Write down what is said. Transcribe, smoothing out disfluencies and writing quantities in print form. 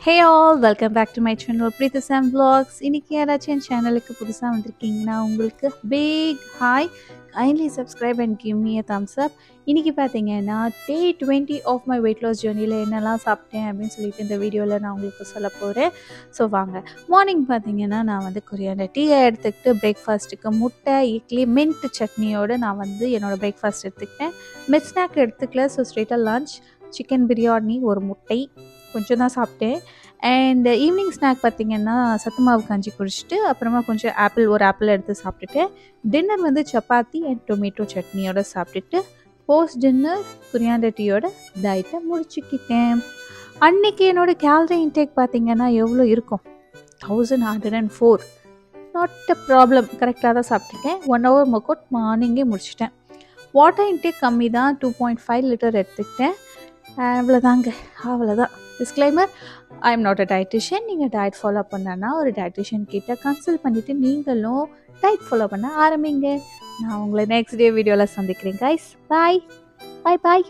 Hey all, welcome back to my channel Preeti Sam Vlogs. இன்னைக்கு யாராச்சும் என் சேனலுக்கு புதுசாக வந்திருக்கீங்கன்னா உங்களுக்கு big hi. Kindly subscribe and give me a thumbs up. இன்னைக்கு பார்த்தீங்கன்னா டே 20 ஆஃப் மை வெயிட் லாஸ் ஜேர்னியில் என்னெல்லாம் சாப்பிட்டேன் அப்படின்னு சொல்லிட்டு இந்த வீடியோவில் நான் உங்களுக்கு சொல்ல போகிறேன். ஸோ வாங்க. மார்னிங் பார்த்தீங்கன்னா நான் வந்து கொரியாண்டர் டீயை எடுத்துக்கிட்டு பிரேக்ஃபாஸ்ட்டுக்கு முட்டை இட்லி மின்ட் சட்னியோடு நான் வந்து என்னோடய பிரேக்ஃபாஸ்ட் எடுத்துக்கிட்டேன். மிட் ஸ்நாக் எடுத்துக்கல. ஸோ ஸ்ட்ரெயிட்டாக லஞ்ச் சிக்கன் பிரியாணி ஒரு முட்டை கொஞ்சம் தான் சாப்பிட்டேன். அண்ட் ஈவினிங் ஸ்நாக் பார்த்திங்கன்னா சத்து மாவு கஞ்சி குடிச்சிட்டு அப்புறமா கொஞ்சம் ஒரு ஆப்பிள் எடுத்து சாப்பிட்டுட்டு டின்னர் வந்து சப்பாத்தி அண்ட் டொமேட்டோ சட்னியோட சாப்பிட்டுட்டு போஸ்ட் டின்னர் கொரியாண்டர் டீயோட டயட்டை முடிச்சுக்கிட்டேன். அன்றைக்கி என்னோடய கேலரி இன்டேக் பார்த்திங்கன்னா எவ்வளோ இருக்கும்? 1104. நாட் அ ப்ராப்ளம், கரெக்டாக தான் சாப்பிட்டுட்டேன். 1 hour ஒர்க் அவுட் மார்னிங்கே முடிச்சிட்டேன். வாட்டர் இன்டேக் கம்மி தான், 2.5 லிட்டர் எடுத்துக்கிட்டேன். அவ்வளோதான். Disclaimer, I am not a dietitian. நீங்கள் டயட் ஃபாலோ பண்ணனா ஒரு டயட்டிஷியன் கிட்ட கன்சல்ட் பண்ணிவிட்டு நீங்களும் டயட் ஃபாலோ பண்ண ஆரம்பிங்க. நான் உங்களை நெக்ஸ்ட் டே வீடியோவில் சந்திக்கிறேன் கைஸ். பாய் பாய் பாய்.